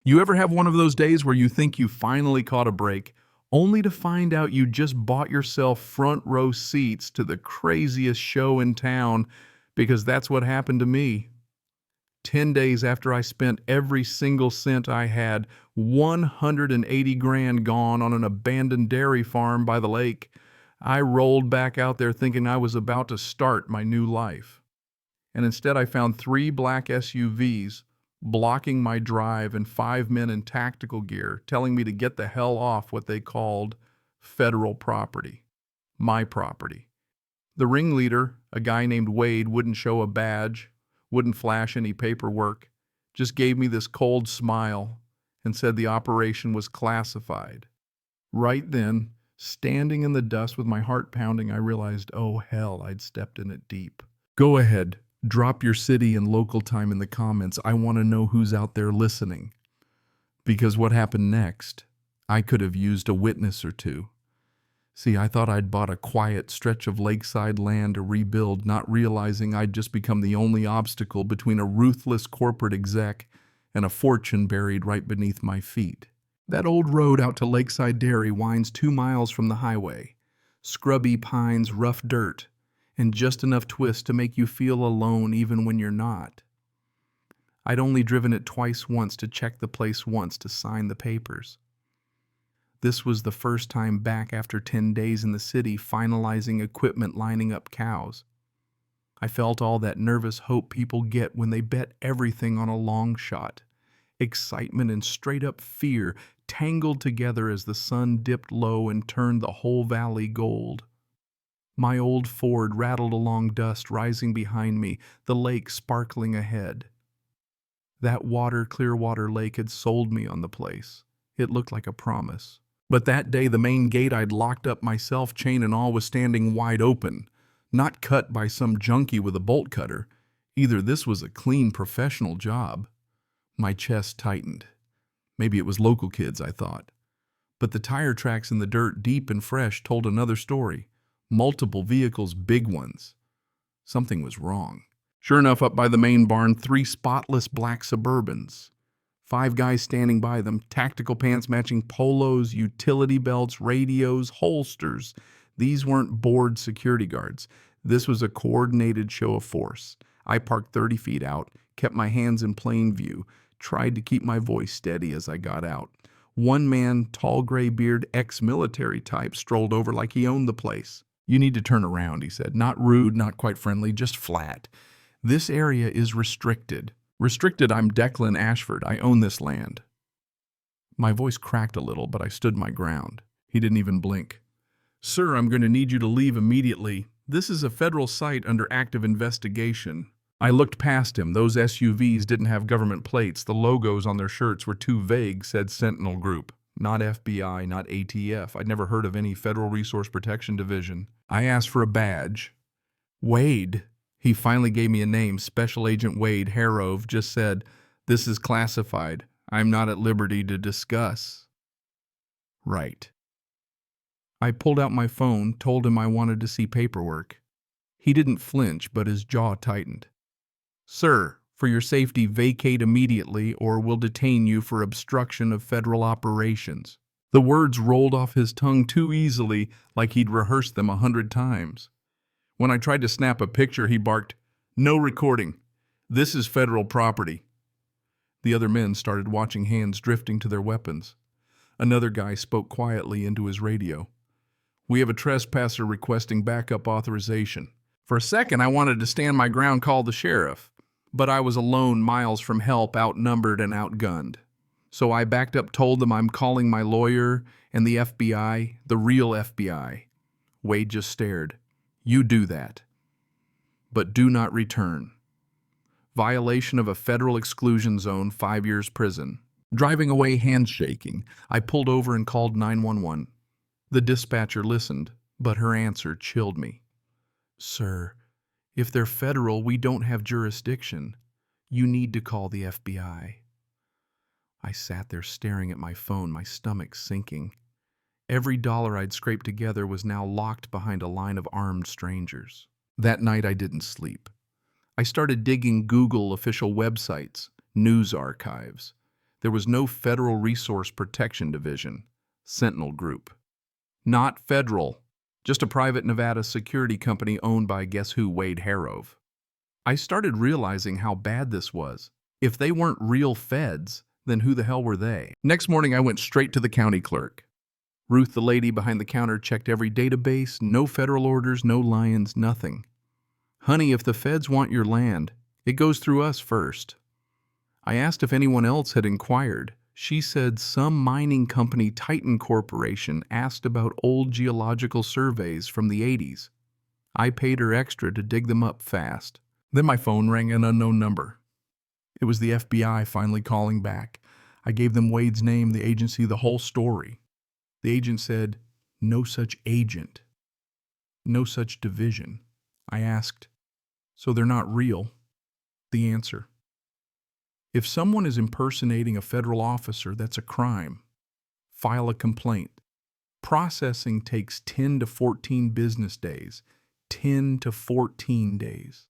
You ever have one of those days where you think you finally caught a break, only to find out you just bought yourself front row seats to the craziest show in town? Because that's what happened to me. 10 days after I spent every single cent I had, 180 grand gone on an abandoned dairy farm by the lake, I rolled back out there thinking I was about to start my new life. And instead I found 3 black SUVs blocking my drive and 5 men in tactical gear telling me to get the hell off what they called federal property, my property. The ringleader, a guy named Wade, wouldn't show a badge, wouldn't flash any paperwork, just gave me this cold smile and said the operation was classified. Right then, standing in the dust with my heart pounding, I realized, oh hell, I'd stepped in it deep. Go ahead, drop your city and local time in the comments. I want to know who's out there listening. Because what happened next, I could have used a witness or two. See, I thought I'd bought a quiet stretch of lakeside land to rebuild, not realizing I'd just become the only obstacle between a ruthless corporate exec and a fortune buried right beneath my feet. That old road out to Lakeside Dairy winds 2 miles from the highway. Scrubby pines, rough dirt, and just enough twist to make you feel alone even when you're not. I'd only driven it twice, once to check the place, once to sign the papers. This was the first time back after 10 days in the city, finalizing equipment, lining up cows. I felt all that nervous hope people get when they bet everything on a long shot. Excitement and straight-up fear tangled together as the sun dipped low and turned the whole valley gold. My old Ford rattled along, dust rising behind me, the lake sparkling ahead. That Clearwater Lake had sold me on the place. It looked like a promise. But that day, the main gate I'd locked up myself, chain and all, was standing wide open, not cut by some junkie with a bolt cutter. Either this was a clean professional job. My chest tightened. Maybe it was local kids, I thought. But the tire tracks in the dirt, deep and fresh, told another story. Multiple vehicles, big ones. Something was wrong. Sure enough, up by the main barn, 3 spotless black Suburbans. 5 guys standing by them, tactical pants matching polos, utility belts, radios, holsters. These weren't bored security guards. This was a coordinated show of force. I parked 30 feet out, kept my hands in plain view, tried to keep my voice steady as I got out. One man, tall gray beard, ex-military type, strolled over like he owned the place. "You need to turn around," he said. "Not rude, not quite friendly, just flat. This area is restricted." "Restricted? I'm Declan Ashford. I own this land." My voice cracked a little, but I stood my ground. He didn't even blink. "Sir, I'm going to need you to leave immediately. This is a federal site under active investigation." I looked past him. Those SUVs didn't have government plates. The logos on their shirts were too vague, said Sentinel Group. Not FBI, not ATF. I'd never heard of any Federal Resource Protection Division. I asked for a badge. "Wade." He finally gave me a name. Special Agent Wade Harrove just said, "This is classified. I'm not at liberty to discuss." Right. I pulled out my phone, told him I wanted to see paperwork. He didn't flinch, but his jaw tightened. "Sir, for your safety, vacate immediately or we'll detain you for obstruction of federal operations." The words rolled off his tongue too easily, like he'd rehearsed them 100 times. When I tried to snap a picture, he barked, "No recording. This is federal property." The other men started watching, hands drifting to their weapons. Another guy spoke quietly into his radio. "We have a trespasser requesting backup authorization." For a second, I wanted to stand my ground, call the sheriff. But I was alone, miles from help, outnumbered and outgunned. So I backed up, told them I'm calling my lawyer and the FBI, the real FBI. Wade just stared. "You do that. But do not return. Violation of a federal exclusion zone, 5 years prison." Driving away, handshaking, I pulled over and called 911. The dispatcher listened, but her answer chilled me. "Sir, if they're federal, we don't have jurisdiction. You need to call the FBI." I sat there staring at my phone, my stomach sinking. Every dollar I'd scraped together was now locked behind a line of armed strangers. That night I didn't sleep. I started digging Google official websites, news archives. There was no Federal Resource Protection Division, Sentinel Group. Not federal, just a private Nevada security company owned by guess who, Wade Harrove. I started realizing how bad this was. If they weren't real feds, then who the hell were they? Next morning, I went straight to the county clerk. Ruth, the lady behind the counter, checked every database, no federal orders, no lions, nothing. Honey, if the feds want your land, it goes through us first. I asked if anyone else had inquired. She said some mining company, Titan Corporation, asked about old geological surveys from the 80s. I paid her extra to dig them up fast. Then my phone rang an unknown number. It was the FBI finally calling back. I gave them Wade's name, the agency, the whole story. The agent said, "No such agent. No such division." I asked, "So they're not real?" The answer: if someone is impersonating a federal officer, that's a crime. File a complaint. Processing takes 10 to 14 business days. 10 to 14 days.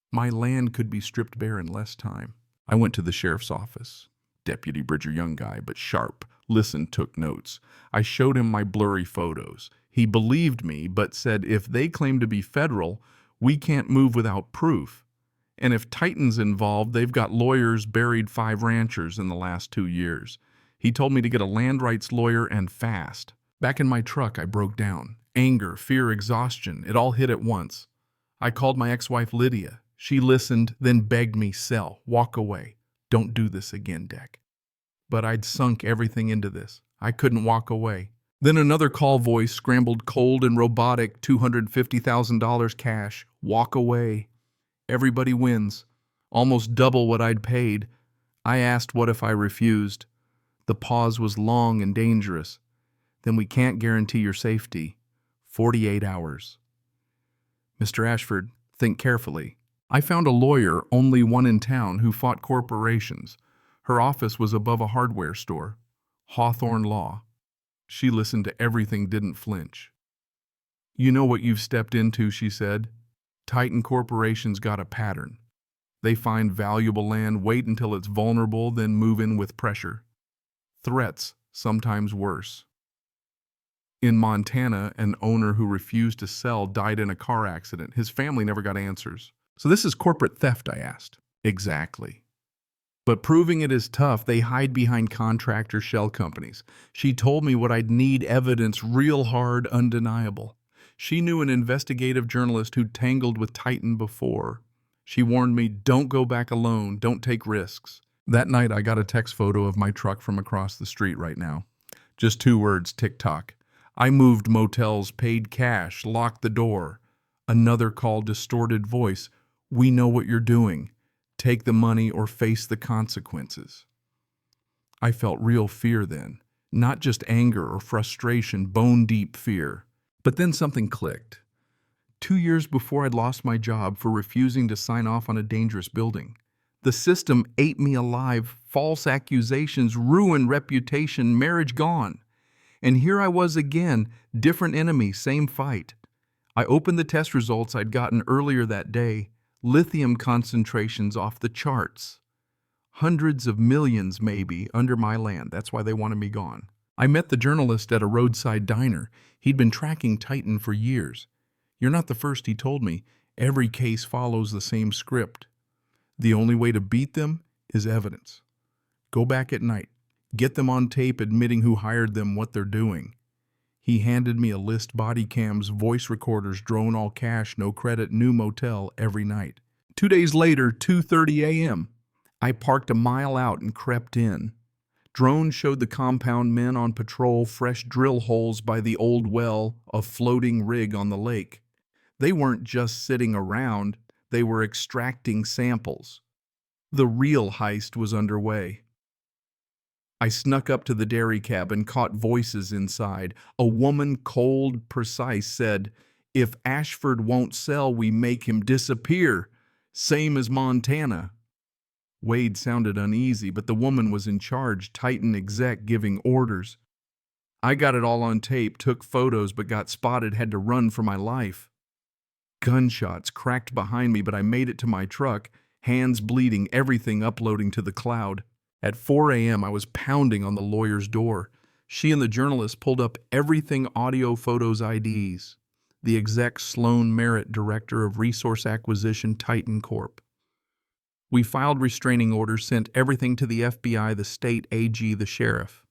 My land could be stripped bare in less time. I went to the sheriff's office. Deputy Bridger, young guy, but sharp, listened, took notes. I showed him my blurry photos. He believed me, but said if they claim to be federal, we can't move without proof. And if Titan's involved, they've got lawyers buried 5 ranchers in the last 2 years. He told me to get a land rights lawyer and fast. Back in my truck, I broke down. Anger, fear, exhaustion, it all hit at once. I called my ex-wife Lydia. She listened, then begged me, sell, walk away. Don't do this again, Deck. But I'd sunk everything into this. I couldn't walk away. Then another call voice scrambled cold and robotic, $250,000 cash. Walk away. Everybody wins. Almost double what I'd paid. I asked what if I refused. The pause was long and dangerous. Then we can't guarantee your safety. 48 hours. Mr. Ashford, think carefully. I found a lawyer, only one in town, who fought corporations. Her office was above a hardware store. Hawthorne Law. She listened to everything, didn't flinch. You know what you've stepped into, she said. Titan Corporation's got a pattern. They find valuable land, wait until it's vulnerable, then move in with pressure. Threats, sometimes worse. In Montana, an owner who refused to sell died in a car accident. His family never got answers. So this is corporate theft, I asked. Exactly. But proving it is tough. They hide behind contractor shell companies. She told me what I'd need: evidence, real hard, undeniable. She knew an investigative journalist who'd tangled with Titan before. She warned me, don't go back alone, don't take risks. That night, I got a text photo of my truck from across the street right now. Just 2 words, TikTok. I moved motels, paid cash, locked the door. Another call, distorted voice. We know what you're doing. Take the money or face the consequences. I felt real fear then. Not just anger or frustration, bone-deep fear. But then something clicked. 2 years before I'd lost my job for refusing to sign off on a dangerous building. The system ate me alive, false accusations, ruin, reputation, marriage gone. And here I was again, different enemy, same fight. I opened the test results I'd gotten earlier that day. Lithium concentrations off the charts. Hundreds of millions, maybe, under my land. That's why they wanted me gone. I met the journalist at a roadside diner. He'd been tracking Titan for years. You're not the first, he told me. Every case follows the same script. The only way to beat them is evidence. Go back at night. Get them on tape admitting who hired them, what they're doing. He handed me a list: body cams, voice recorders, drone, all cash, no credit, new motel every night. 2 days later, 2:30 a.m., I parked a mile out and crept in. Drone showed the compound men on patrol, fresh drill holes by the old well, a floating rig on the lake. They weren't just sitting around, they were extracting samples. The real heist was underway. I snuck up to the dairy cabin, caught voices inside. A woman, cold, precise, said, "If Ashford won't sell, we make him disappear. Same as Montana." Wade sounded uneasy, but the woman was in charge, Titan exec giving orders. I got it all on tape, took photos, but got spotted, had to run for my life. Gunshots cracked behind me, but I made it to my truck, hands bleeding, everything uploading to the cloud. At 4 a.m., I was pounding on the lawyer's door. She and the journalist pulled up everything audio, photos, IDs. The exec Sloan Merritt, director of resource acquisition, Titan Corp. We filed restraining orders, sent everything to the FBI, the state AG, the sheriff.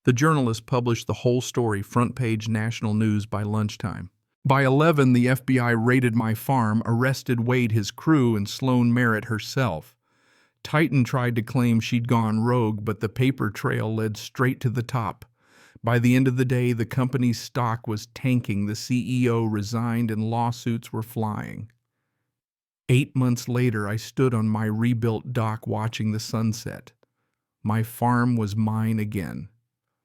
The journalist published the whole story, front page national news by lunchtime. By 11, the FBI raided my farm, arrested Wade, his crew, and Sloan Merritt herself. Titan tried to claim she'd gone rogue, but the paper trail led straight to the top. By the end of the day, the company's stock was tanking, the CEO resigned, and lawsuits were flying. 8 months later, I stood on my rebuilt dock watching the sunset. My farm was mine again.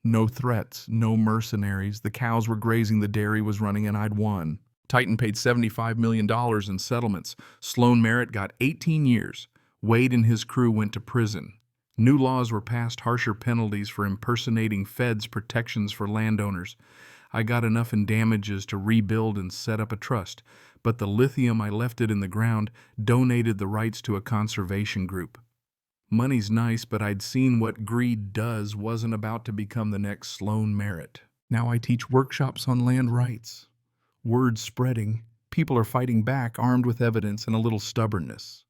No threats, no mercenaries. The cows were grazing, the dairy was running, and I'd won. Titan paid $75 million in settlements. Sloan Merritt got 18 years. Wade and his crew went to prison. New laws were passed, harsher penalties for impersonating feds, protections for landowners. I got enough in damages to rebuild and set up a trust, but the lithium, I left it in the ground, donated the rights to a conservation group. Money's nice, but I'd seen what greed does, wasn't about to become the next Sloan Merritt. Now I teach workshops on land rights. Word's spreading. People are fighting back, armed with evidence and a little stubbornness.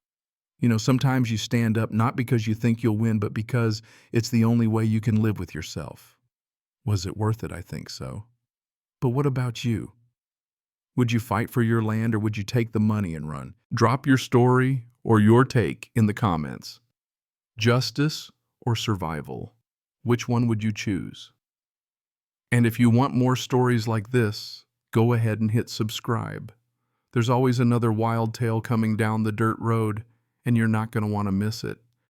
Sometimes you stand up not because you think you'll win, but because it's the only way you can live with yourself. Was it worth it? I think so. But what about you? Would you fight for your land, or would you take the money and run? Drop your story or your take in the comments. Justice or survival? Which one would you choose? And if you want more stories like this, go ahead and hit subscribe. There's always another wild tale coming down the dirt road, and you're not going to want to miss it.